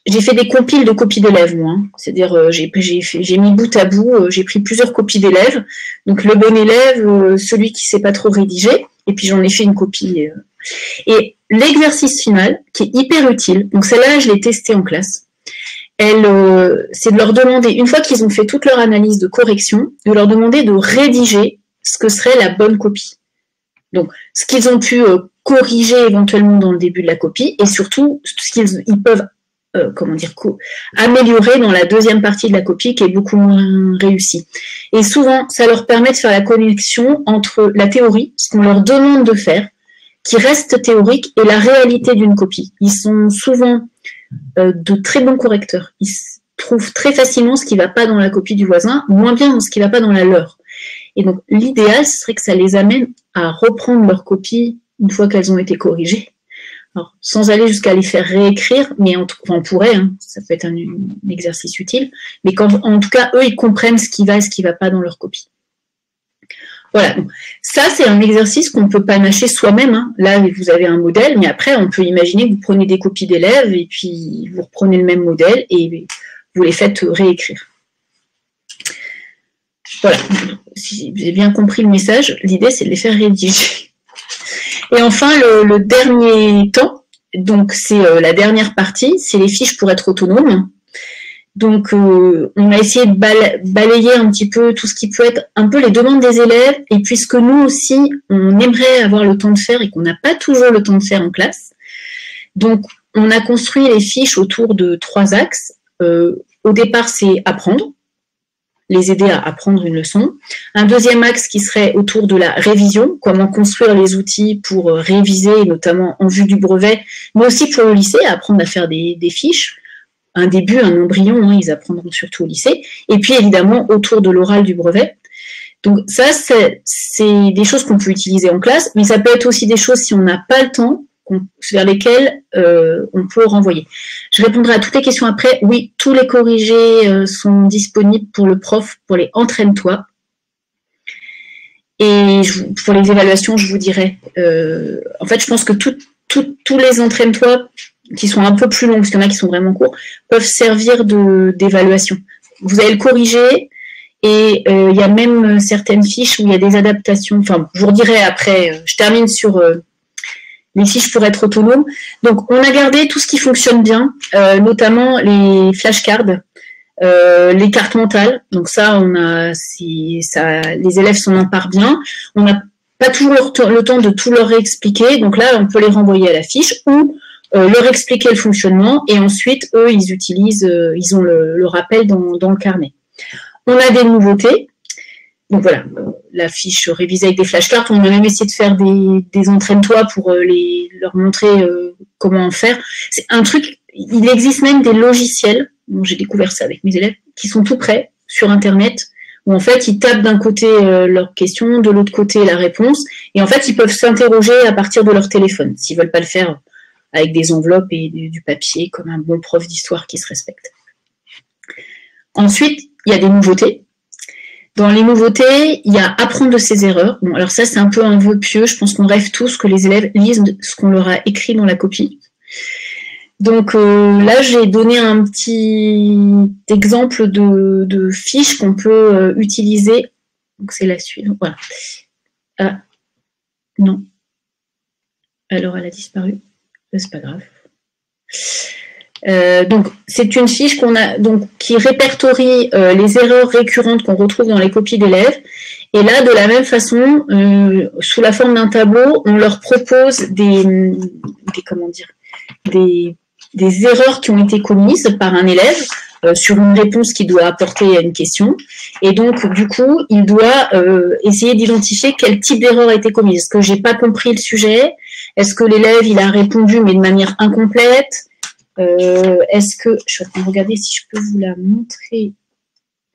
j'ai fait des compiles de copies d'élèves, moi. Hein. C'est-à-dire, j'ai mis bout à bout, j'ai pris plusieurs copies d'élèves. Donc, le bon élève, celui qui ne sait pas trop rédiger, et puis j'en ai fait une copie. Et l'exercice final, qui est hyper utile, donc celle-là, je l'ai testé en classe. c'est de leur demander, une fois qu'ils ont fait toute leur analyse de correction, de leur demander de rédiger ce que serait la bonne copie. Donc, ce qu'ils ont pu corriger éventuellement dans le début de la copie, et surtout ce qu'ils peuvent améliorer dans la deuxième partie de la copie qui est beaucoup moins réussie. Et souvent, ça leur permet de faire la connexion entre la théorie, ce qu'on leur demande de faire, qui reste théorique, et la réalité d'une copie. Ils sont souvent de très bons correcteurs. Ils trouvent très facilement ce qui ne va pas dans la copie du voisin, moins bien dans ce qui ne va pas dans la leur. Et donc, l'idéal, ce serait que ça les amène à reprendre leur copie une fois qu'elles ont été corrigées. Alors, sans aller jusqu'à les faire réécrire, mais on pourrait, hein, ça peut être un exercice utile, mais en tout cas, eux, ils comprennent ce qui va et ce qui ne va pas dans leur copie. Voilà, donc, ça c'est un exercice qu'on peut panacher soi-même. Hein. Là, vous avez un modèle, mais après, on peut imaginer que vous prenez des copies d'élèves et puis vous reprenez le même modèle et vous les faites réécrire. Voilà, si vous avez bien compris le message, l'idée c'est de les faire rédiger. Et enfin, le dernier temps, donc c'est la dernière partie, c'est les fiches pour être autonome. Donc, on a essayé de balayer un petit peu tout ce qui peut être un peu les demandes des élèves, et puisque nous aussi, on aimerait avoir le temps de faire et qu'on n'a pas toujours le temps de faire en classe. Donc, on a construit les fiches autour de 3 axes. Au départ, c'est apprendre, les aider à apprendre une leçon. Un deuxième axe qui serait autour de la révision, comment construire les outils pour réviser, notamment en vue du brevet, mais aussi pour le lycée, apprendre à faire des fiches. Un début, un embryon, hein, ils apprendront surtout au lycée. Et puis, évidemment, autour de l'oral du brevet. Donc, ça, c'est des choses qu'on peut utiliser en classe, mais ça peut être aussi des choses, si on n'a pas le temps, vers lesquelles on peut renvoyer. Je répondrai à toutes les questions après. Oui, tous les corrigés sont disponibles pour le prof, pour les entraîne-toi. Et pour les évaluations, je vous dirai. En fait, je pense que tous les entraîne-toi qui sont un peu plus longs, parce qu'il y en a qui sont vraiment courts, peuvent servir d'évaluation. Vous allez le corriger, et il y a même certaines fiches où il y a des adaptations. Enfin, je vous redirai après. Je termine sur les fiches pour être autonome. Donc, on a gardé tout ce qui fonctionne bien, notamment les flashcards, les cartes mentales. Donc ça, les élèves s'en emparent bien. On n'a pas toujours le temps de tout leur réexpliquer. Donc là, on peut les renvoyer à la fiche ou leur expliquer le fonctionnement, et ensuite, eux, ils ont le rappel dans le carnet. On a des nouveautés. Donc voilà, la fiche révisée avec des flashcards. On a même essayé de faire des entraîne-toi pour leur montrer comment en faire. C'est un truc, il existe même des logiciels, j'ai découvert ça avec mes élèves, qui sont tout prêts sur Internet, où en fait, ils tapent d'un côté leurs questions, de l'autre côté la réponse, et en fait, ils peuvent s'interroger à partir de leur téléphone, s'ils veulent pas le faire avec des enveloppes et du papier, comme un bon prof d'histoire qui se respecte. Ensuite, il y a des nouveautés. Dans les nouveautés, il y a apprendre de ses erreurs. Bon, alors ça, c'est un peu un vœu pieux. Je pense qu'on rêve tous que les élèves lisent ce qu'on leur a écrit dans la copie. Donc là, j'ai donné un petit exemple de fiche qu'on peut utiliser. Donc c'est la suivante. Voilà. Ah, non. Alors, elle a disparu. C'est pas grave. Donc, c'est une fiche qui répertorie les erreurs récurrentes qu'on retrouve dans les copies d'élèves. Et là, de la même façon, sous la forme d'un tableau, on leur propose des erreurs qui ont été commises par un élève sur une réponse qu'il doit apporter à une question. Et donc, du coup, il doit essayer d'identifier quel type d'erreur a été commise. Est-ce que j'ai pas compris le sujet? Est-ce que l'élève, il a répondu, mais de manière incomplète? Est-ce que... Je vais regarder si je peux vous la montrer.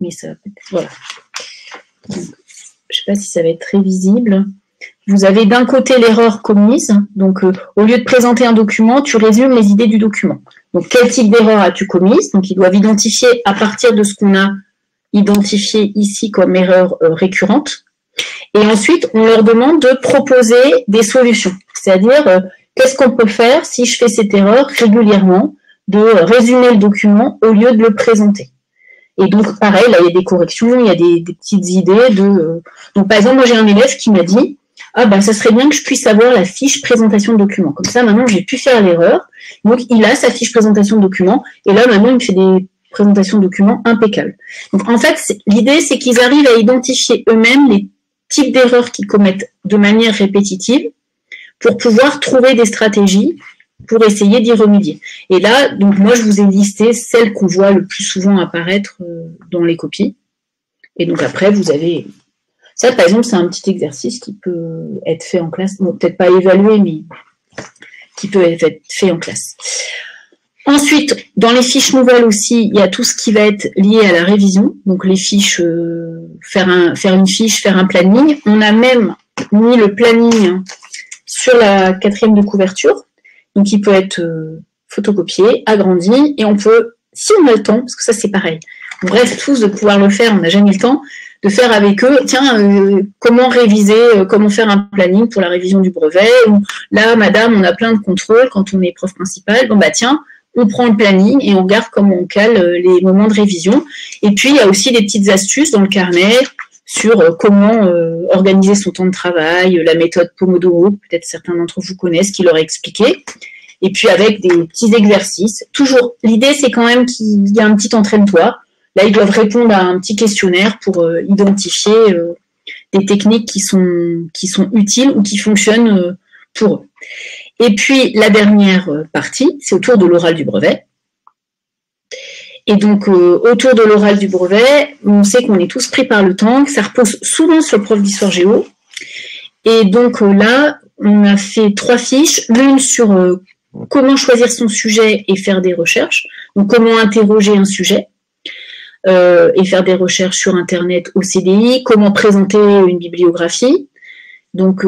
Mais ça va peut-être... Voilà. Donc, je ne sais pas si ça va être très visible. Vous avez d'un côté l'erreur commise. Donc, au lieu de présenter un document, tu résumes les idées du document. Donc, quel type d'erreur as-tu commise? Donc, ils doivent identifier à partir de ce qu'on a identifié ici comme erreur récurrente. Et ensuite, on leur demande de proposer des solutions. C'est-à-dire, qu'est-ce qu'on peut faire si je fais cette erreur régulièrement, de résumer le document au lieu de le présenter. Et donc, pareil, là, il y a des corrections, il y a des petites idées de... Donc, par exemple, moi, j'ai un élève qui m'a dit, ah bah ça serait bien que je puisse avoir la fiche présentation de document. Comme ça, maintenant, j'ai pu faire l'erreur. Donc, il a sa fiche présentation de document. Et là, maintenant, il me fait des présentations de documents impeccables. Donc, en fait, l'idée, c'est qu'ils arrivent à identifier eux-mêmes les types d'erreurs qu'ils commettent de manière répétitive pour pouvoir trouver des stratégies pour essayer d'y remédier. Et là, donc moi, je vous ai listé celles qu'on voit le plus souvent apparaître dans les copies. Et donc après, vous avez... Ça, par exemple, c'est un petit exercice qui peut être fait en classe. Bon, peut-être pas évalué, mais qui peut être fait en classe. Ensuite, dans les fiches nouvelles aussi, il y a tout ce qui va être lié à la révision. Donc les fiches, faire une fiche, faire un planning. On a même mis le planning sur la 4e de couverture. Donc il peut être photocopié, agrandi, et on peut, si on a le temps, parce que ça c'est pareil, on rêve tous de pouvoir le faire, on n'a jamais le temps, de faire avec eux, tiens, comment réviser, comment faire un planning pour la révision du brevet, ou là, madame, on a plein de contrôles quand on est prof principal, bon bah tiens, on prend le planning et on regarde comment on cale les moments de révision. Et puis, il y a aussi des petites astuces dans le carnet sur comment organiser son temps de travail, la méthode Pomodoro, peut-être certains d'entre vous connaissent, qui leur a expliqué. Et puis, avec des petits exercices. Toujours, l'idée, c'est quand même qu'il y a un petit entraîne-toi. Là, ils doivent répondre à un petit questionnaire pour identifier des techniques qui sont utiles ou qui fonctionnent pour eux. Et puis, la dernière partie, c'est autour de l'oral du brevet. Et donc, autour de l'oral du brevet, on sait qu'on est tous pris par le temps, que ça repose souvent sur le prof d'histoire géo. Et donc là, on a fait 3 fiches, l'une sur comment choisir son sujet et faire des recherches, donc comment interroger un sujet et faire des recherches sur Internet au CDI, comment présenter une bibliographie, donc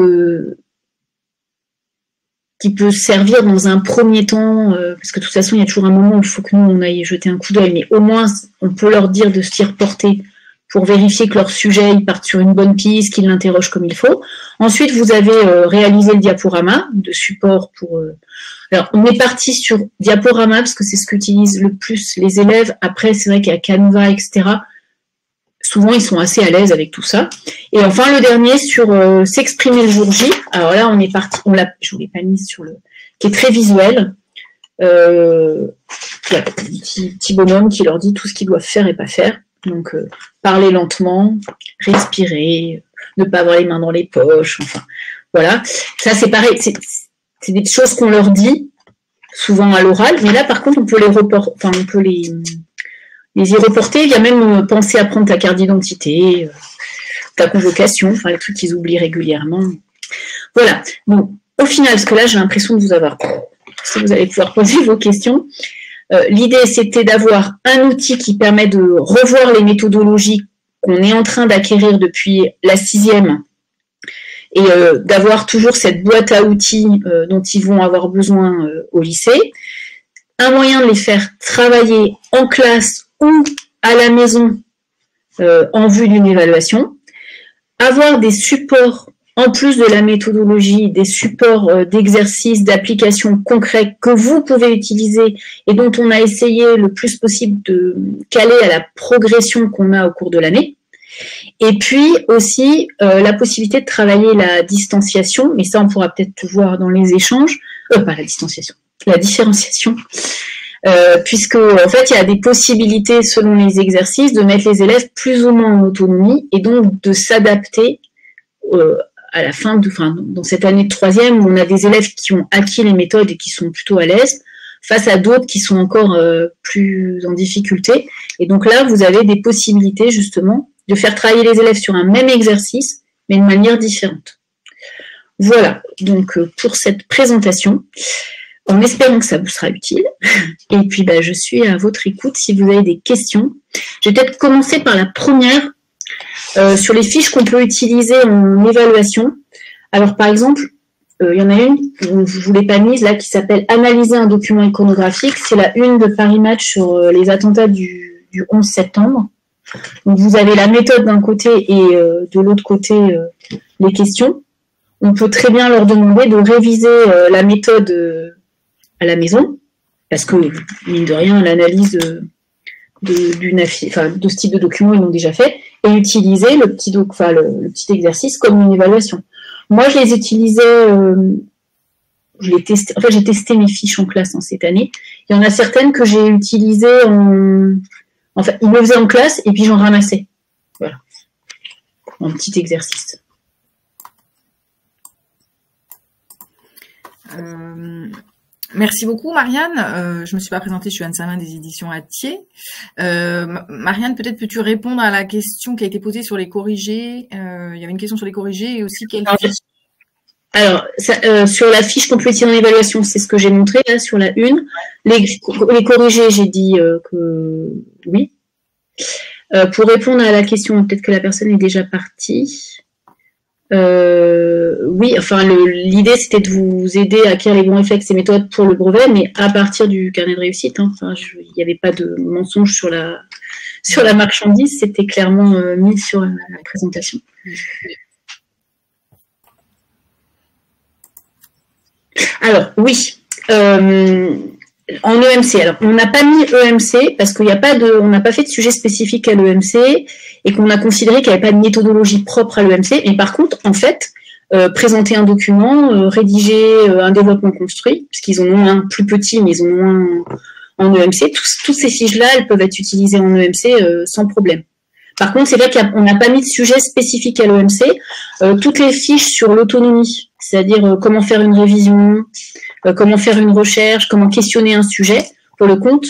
qui peut servir dans un premier temps, parce que de toute façon, il y a toujours un moment où il faut que nous, on aille jeter un coup d'œil, mais au moins, on peut leur dire de s'y reporter pour vérifier que leur sujet, ils partent sur une bonne piste, qu'ils l'interrogent comme il faut. Ensuite, vous avez réalisé le diaporama de support pour... Alors, on est parti sur diaporama, parce que c'est ce qu'utilisent le plus les élèves. Après, c'est vrai qu'il y a Canva, etc. Souvent, ils sont assez à l'aise avec tout ça. Et enfin, le dernier sur s'exprimer le jour J. Alors là, on est parti, je ne l'ai pas mis sur le... qui est très visuel. Il y a un petit bonhomme qui leur dit tout ce qu'ils doivent faire et pas faire. Donc, parler lentement, respirer, ne pas avoir les mains dans les poches, enfin, voilà. Ça, c'est pareil, c'est des choses qu'on leur dit, souvent à l'oral, mais là, par contre, on peut les reporter, enfin, on peut les y reporter. Il y a même penser à prendre ta carte d'identité, ta convocation, enfin, les trucs qu'ils oublient régulièrement. Voilà. Donc, au final, parce que là, j'ai l'impression de vous avoir... Si vous allez pouvoir poser vos questions. L'idée, c'était d'avoir un outil qui permet de revoir les méthodologies qu'on est en train d'acquérir depuis la 6e et d'avoir toujours cette boîte à outils dont ils vont avoir besoin au lycée. Un moyen de les faire travailler en classe ou à la maison en vue d'une évaluation. Avoir des supports, en plus de la méthodologie, des supports d'exercices, d'applications concrètes que vous pouvez utiliser et dont on a essayé le plus possible de caler à la progression qu'on a au cours de l'année. Et puis aussi la possibilité de travailler la distanciation, mais ça on pourra peut-être voir dans les échanges, pas la distanciation, la différenciation, puisque en fait il y a des possibilités selon les exercices de mettre les élèves plus ou moins en autonomie et donc de s'adapter à la fin, dans cette année de 3e, où on a des élèves qui ont acquis les méthodes et qui sont plutôt à l'aise, face à d'autres qui sont encore plus en difficulté. Et donc là, vous avez des possibilités, justement, de faire travailler les élèves sur un même exercice, mais de manière différente. Voilà, donc pour cette présentation, en espérant que ça vous sera utile. Et puis, je suis à votre écoute si vous avez des questions. Je vais peut-être commencer par la première, sur les fiches qu'on peut utiliser en évaluation. Alors, par exemple, il y en a une, je ne vous l'ai pas mise, là, qui s'appelle « Analyser un document iconographique ». C'est la une de Paris Match sur les attentats du 11 septembre. Donc, vous avez la méthode d'un côté et de l'autre côté, les questions. On peut très bien leur demander de réviser la méthode à la maison, parce que, mine de rien, l'analyse de ce type de document, ils l'ont déjà fait, et utiliser le petit exercice comme une évaluation. moi, je les utilisais, j'ai testé mes fiches en classe cette année. Il y en a certaines que j'ai utilisées en fait, ils me faisaient en classe et puis j'en ramassais. Voilà. En petit exercice. Merci beaucoup, Marianne. Je me suis pas présentée, je suis Anne Samin des éditions Hatier. Marianne, peut-être peux-tu répondre à la question qui a été posée sur les corrigés. Il y avait une question sur les corrigés et aussi quelle fiche. Alors, sur la fiche qu'on peut utiliser en évaluation, c'est ce que j'ai montré là sur la une. Les corrigés, j'ai dit que oui. Pour répondre à la question, peut-être que la personne est déjà partie. Oui, enfin, l'idée c'était de vous aider à acquérir les bons réflexes et méthodes pour le brevet, mais à partir du carnet de réussite. Hein. Enfin, il n'y avait pas de mensonge sur la marchandise, c'était clairement mis sur la présentation. Alors, oui. En EMC, alors on n'a pas mis EMC parce qu'il n'y a pas on n'a pas fait de sujet spécifique à l'EMC et qu'on a considéré qu'il n'y avait pas de méthodologie propre à l'EMC. Mais par contre, en fait, présenter un document, rédiger un développement construit, puisqu'ils en ont un plus petit, mais ils en ont un en EMC, toutes ces fiches-là, elles peuvent être utilisées en EMC sans problème. Par contre, c'est vrai qu'on n'a pas mis de sujet spécifique à l'EMC. Toutes les fiches sur l'autonomie, c'est-à-dire comment faire une révision, comment faire une recherche, comment questionner un sujet pour le compte.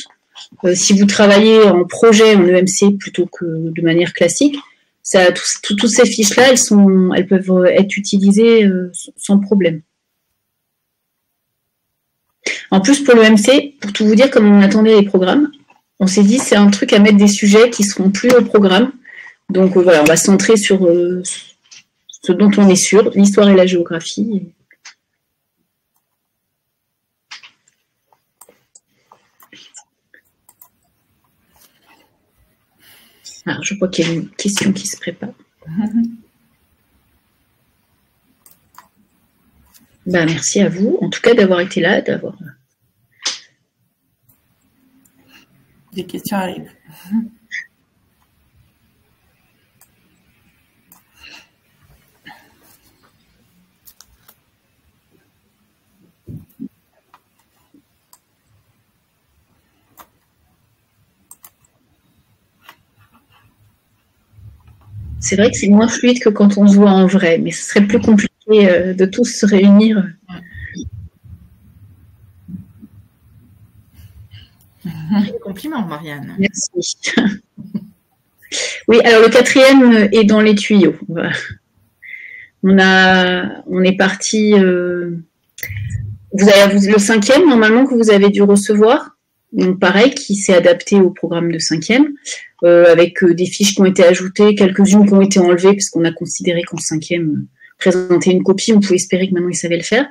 Si vous travaillez en projet en EMC plutôt que de manière classique, toutes ces fiches-là, elles peuvent être utilisées sans problème. En plus, pour l'EMC, pour tout vous dire, comme on attendait les programmes, on s'est dit c'est un truc à mettre des sujets qui seront plus au programme. Donc voilà, on va se centrer sur ce dont on est sûr, l'histoire et la géographie. Alors, je vois qu'il y a une question qui se prépare. Ben, merci à vous, en tout cas, d'avoir été là, d'avoir... Des questions arrivent. C'est vrai que c'est moins fluide que quand on se voit en vrai, mais ce serait plus compliqué de tous se réunir. Compliment, Marianne. Merci. Oui, alors le 4e est dans les tuyaux. On est parti. Vous avez le 5e, normalement, que vous avez dû recevoir. Donc pareil, qui s'est adapté au programme de 5e, avec des fiches qui ont été ajoutées, quelques-unes qui ont été enlevées, parce qu'on a considéré qu'en 5e, présenter une copie, on pouvait espérer que maintenant ils savaient le faire.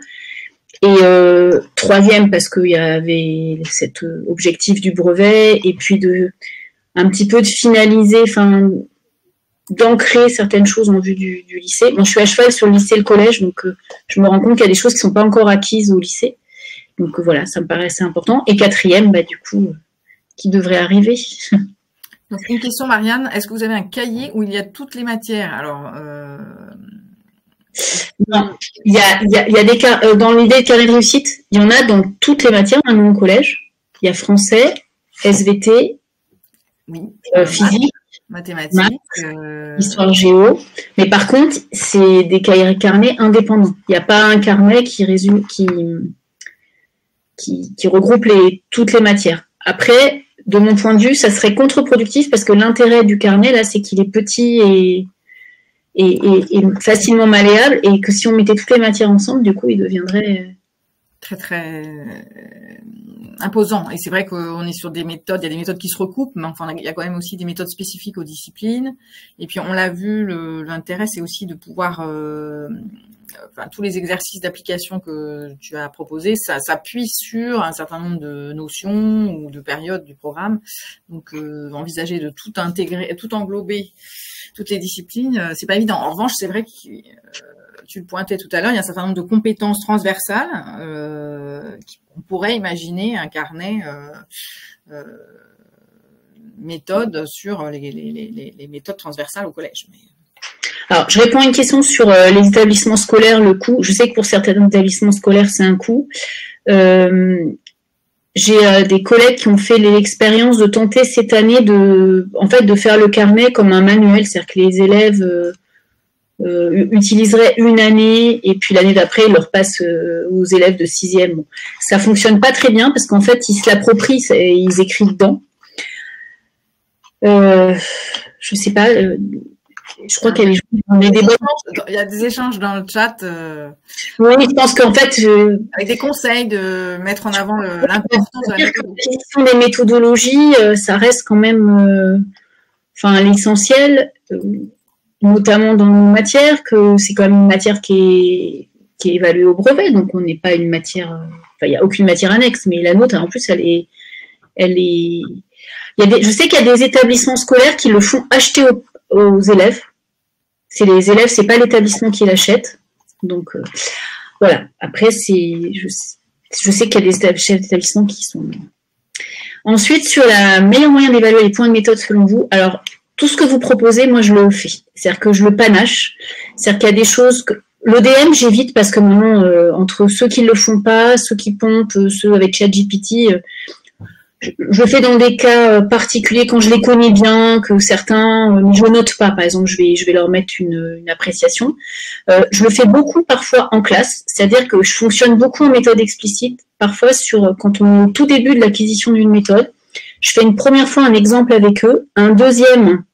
Et 3e, parce qu'il y avait cet objectif du brevet, et puis un petit peu de finaliser, enfin, d'ancrer certaines choses en vue du lycée. Bon, je suis à cheval sur le lycée et le collège, donc je me rends compte qu'il y a des choses qui ne sont pas encore acquises au lycée. Donc voilà, ça me paraît assez important. Et 4e, bah, du coup, qui devrait arriver. Donc, une question, Marianne. Est-ce que vous avez un cahier où il y a toutes les matières? Alors, non, il y a des cas, dans l'idée de carré de réussite, il y en a dans toutes les matières maintenant au collège. Il y a français, SVT, oui, physique, mathématiques, histoire géo. Mais par contre, c'est des carnets indépendants. Il n'y a pas un carnet qui regroupe toutes les matières. Après, de mon point de vue, ça serait contre-productif parce que l'intérêt du carnet, là, c'est qu'il est petit et facilement malléable et que si on mettait toutes les matières ensemble, du coup, il deviendrait... très, très imposant. Et c'est vrai qu'on est sur des méthodes, il y a des méthodes qui se recoupent, mais enfin, il y a quand même aussi des méthodes spécifiques aux disciplines. Et puis, on l'a vu, l'intérêt, c'est aussi de pouvoir... Enfin, tous les exercices d'application que tu as proposés, ça s'appuie sur un certain nombre de notions ou de périodes du programme. Donc, envisager de tout intégrer, tout englober, toutes les disciplines, c'est pas évident. En revanche, c'est vrai que tu le pointais tout à l'heure, il y a un certain nombre de compétences transversales. On pourrait imaginer un carnet méthode sur les méthodes transversales au collège. Mais... Alors, je réponds à une question sur les établissements scolaires, le coût. Je sais que pour certains établissements scolaires, c'est un coût. J'ai des collègues qui ont fait l'expérience de tenter cette année de faire le carnet comme un manuel, c'est-à-dire que les élèves utiliseraient une année et puis l'année d'après, ils leur passent aux élèves de 6e. Bon, ça fonctionne pas très bien parce qu'en fait, ils se l'approprient et ils écrivent dedans. Je sais pas. Je crois qu'il y a des échanges dans le chat. Oui, je pense qu'en fait, avec des conseils de mettre en avant l'importance de la méthodologie. Les méthodologies, ça reste quand même, l'essentiel, notamment dans nos matières, que c'est quand même une matière qui est évaluée au brevet, donc on n'est pas une matière, il n'y a aucune matière annexe, mais la nôtre, en plus, elle est. Je sais qu'il y a des établissements scolaires qui le font acheter aux élèves. C'est les élèves, c'est pas l'établissement qui l'achète. Donc voilà. Après, je sais qu'il y a des chefs d'établissement qui sont. Ensuite, sur la meilleure moyen d'évaluer les points de méthode selon vous, alors tout ce que vous proposez, moi je le fais. C'est-à-dire que je le panache. C'est-à-dire qu'il y a des choses que l'ODM, j'évite parce que maintenant, entre ceux qui le font pas, ceux qui pompent, ceux avec ChatGPT, je fais dans des cas particuliers quand je les connais bien, que certains, je note pas. Par exemple, je vais leur mettre une appréciation. Je le fais beaucoup parfois en classe, c'est-à-dire que je fonctionne beaucoup en méthode explicite. Parfois, quand on est au tout début de l'acquisition d'une méthode, je fais une première fois un exemple avec eux, un deuxième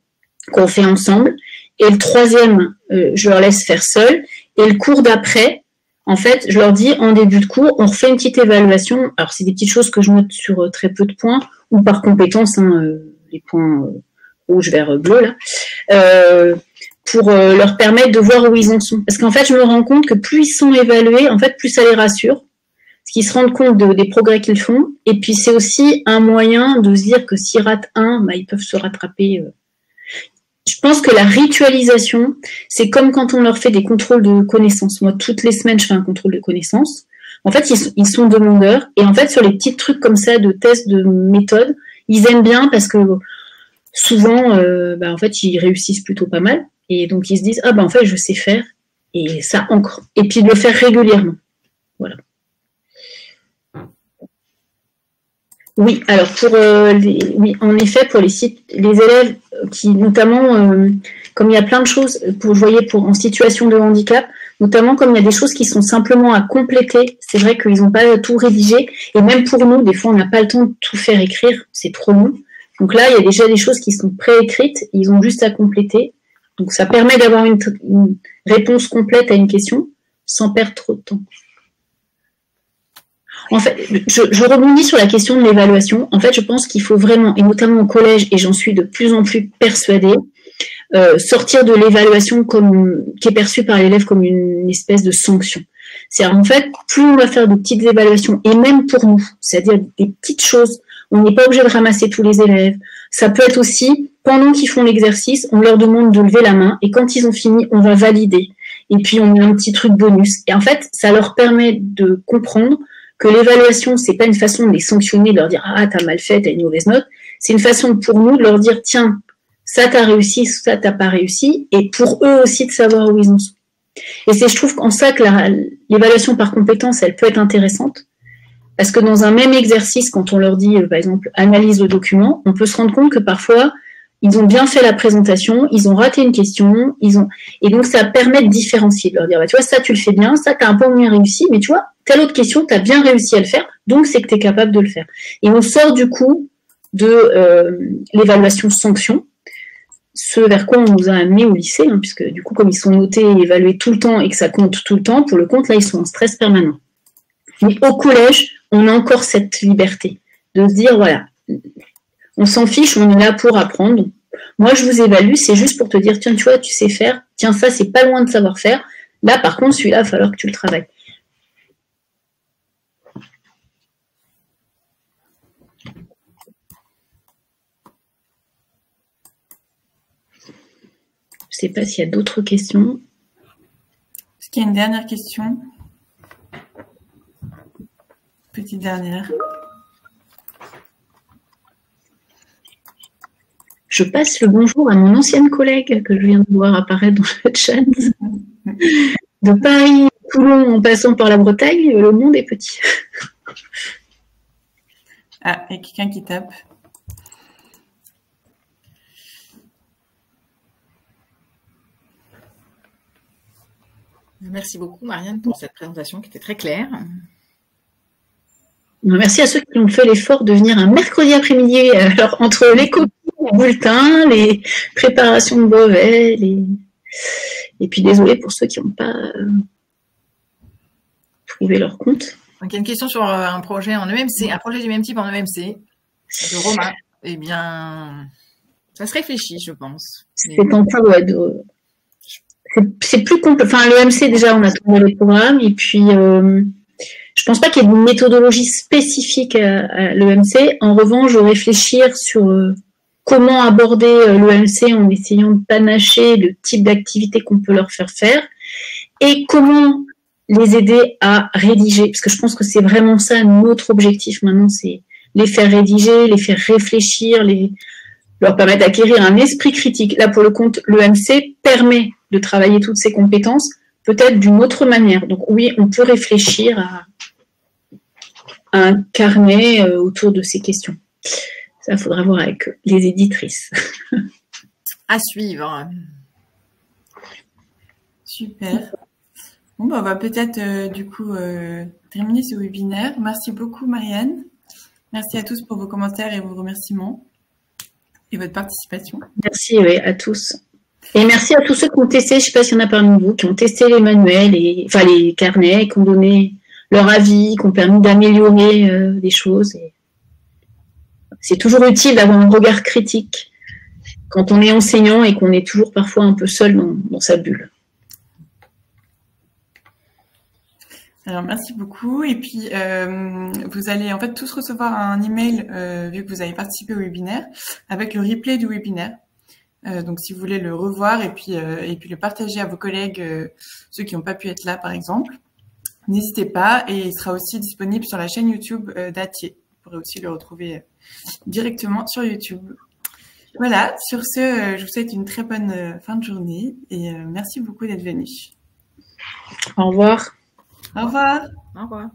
qu'on fait ensemble, et le troisième, je leur laisse faire seul. Et le cours d'après, en fait, je leur dis, en début de cours, on refait une petite évaluation. Alors, c'est des petites choses que je note sur très peu de points, ou par compétence, les points rouge, vert, bleu, là, pour leur permettre de voir où ils en sont. Parce qu'en fait, je me rends compte que plus ils sont évalués, en fait, plus ça les rassure, parce qu'ils se rendent compte des progrès qu'ils font. Et puis, c'est aussi un moyen de se dire que s'ils ratent un, ils peuvent se rattraper. Je pense que la ritualisation, c'est comme quand on leur fait des contrôles de connaissances. Moi, toutes les semaines, je fais un contrôle de connaissances. En fait, ils sont demandeurs. Et en fait, sur les petits trucs comme ça, de tests, de méthodes, ils aiment bien parce que souvent, en fait, ils réussissent plutôt pas mal. Et donc, ils se disent, en fait, je sais faire. Et ça ancre. Et puis, de le faire régulièrement. Voilà. Oui, alors oui, en effet, pour les élèves qui, notamment, comme il y a plein de choses, je voyais en situation de handicap, notamment comme il y a des choses qui sont simplement à compléter, c'est vrai qu'ils n'ont pas tout rédigé, et même pour nous, des fois, on n'a pas le temps de tout faire écrire, c'est trop long. Donc là, il y a déjà des choses qui sont préécrites, ils ont juste à compléter. Donc ça permet d'avoir une réponse complète à une question sans perdre trop de temps. En fait, je rebondis sur la question de l'évaluation. En fait, je pense qu'il faut vraiment, et notamment au collège, et j'en suis de plus en plus persuadée, sortir de l'évaluation qui est perçue par l'élève comme une espèce de sanction. C'est-à-dire, en fait, plus on va faire de petites évaluations, et même pour nous, c'est-à-dire des petites choses, on n'est pas obligé de ramasser tous les élèves. Ça peut être aussi, pendant qu'ils font l'exercice, on leur demande de lever la main, et quand ils ont fini, on va valider. Et puis, on met un petit truc bonus. Et en fait, ça leur permet de comprendre que l'évaluation, c'est pas une façon de les sanctionner, de leur dire « Ah, t'as mal fait, t'as une mauvaise note ». C'est une façon pour nous de leur dire « Tiens, ça t'as réussi, ça t'as pas réussi ». Et pour eux aussi de savoir où ils en sont. Et je trouve qu'en ça que l'évaluation par compétence, elle peut être intéressante. Parce que dans un même exercice, quand on leur dit, par exemple, analyse le document, on peut se rendre compte que parfois, ils ont bien fait la présentation, ils ont raté une question, et donc ça permet de différencier, de leur dire, tu vois, ça tu le fais bien, ça t'as un peu moins réussi, mais tu vois, telle autre question, tu as bien réussi à le faire, donc c'est que tu es capable de le faire. Et on sort du coup de l'évaluation sanction, ce vers quoi on nous a amené au lycée, puisque du coup, comme ils sont notés et évalués tout le temps et que ça compte tout le temps, pour le compte, là, ils sont en stress permanent. Mais au collège, on a encore cette liberté de se dire, voilà, on s'en fiche, on est là pour apprendre. Donc, moi, je vous évalue, c'est juste pour te dire, tiens, tu vois, tu sais faire, tiens, ça, c'est pas loin de savoir faire. Là, par contre, celui-là, il va falloir que tu le travailles. Je ne sais pas s'il y a d'autres questions. Est-ce qu'il y a une dernière question? Petite dernière. Je passe le bonjour à mon ancienne collègue que je viens de voir apparaître dans le chat. De Paris, Toulon, en passant par la Bretagne, le monde est petit. Ah, il y a quelqu'un qui tape. Merci beaucoup, Marianne, pour cette présentation qui était très claire. Merci à ceux qui ont fait l'effort de venir un mercredi après-midi. Alors, entre les copies, les bulletins, les préparations de brevets, et puis désolé pour ceux qui n'ont pas trouvé leur compte. Donc, il y a une question sur un projet en EMC, un projet du même type en EMC, de Romain. Eh bien, ça se réfléchit, je pense. C'est en cours, ouais, c'est plus compliqué. Enfin, l'EMC, déjà, on a trouvé les programmes, et puis je pense pas qu'il y ait une méthodologie spécifique à l'EMC. En revanche, je vais réfléchir sur comment aborder l'EMC en essayant de panacher le type d'activité qu'on peut leur faire faire et comment les aider à rédiger. Parce que je pense que c'est vraiment ça notre objectif maintenant, c'est les faire rédiger, les faire réfléchir, leur permettre d'acquérir un esprit critique. Là, pour le compte, l'EMC permet de travailler toutes ces compétences, peut-être d'une autre manière. Donc oui, on peut réfléchir à un carnet autour de ces questions. Ça, il faudra voir avec les éditrices. À suivre. Super. Bon, bah, on va peut-être du coup terminer ce webinaire. Merci beaucoup, Marianne. Merci à tous pour vos commentaires et vos remerciements et votre participation. Merci à tous. Et merci à tous ceux qui ont testé, je ne sais pas s'il y en a parmi vous, qui ont testé les manuels, enfin les carnets, qui ont donné leur avis, qui ont permis d'améliorer des choses. C'est toujours utile d'avoir un regard critique quand on est enseignant et qu'on est toujours parfois un peu seul dans sa bulle. Alors, merci beaucoup. Et puis, vous allez en fait tous recevoir un email, vu que vous avez participé au webinaire, avec le replay du webinaire. Donc, si vous voulez le revoir et puis le partager à vos collègues, ceux qui n'ont pas pu être là, par exemple, n'hésitez pas. Et il sera aussi disponible sur la chaîne YouTube d'Atier. Vous pourrez aussi le retrouver directement sur YouTube. Voilà, sur ce, je vous souhaite une très bonne fin de journée et merci beaucoup d'être venus. Au revoir. Au revoir. Au revoir.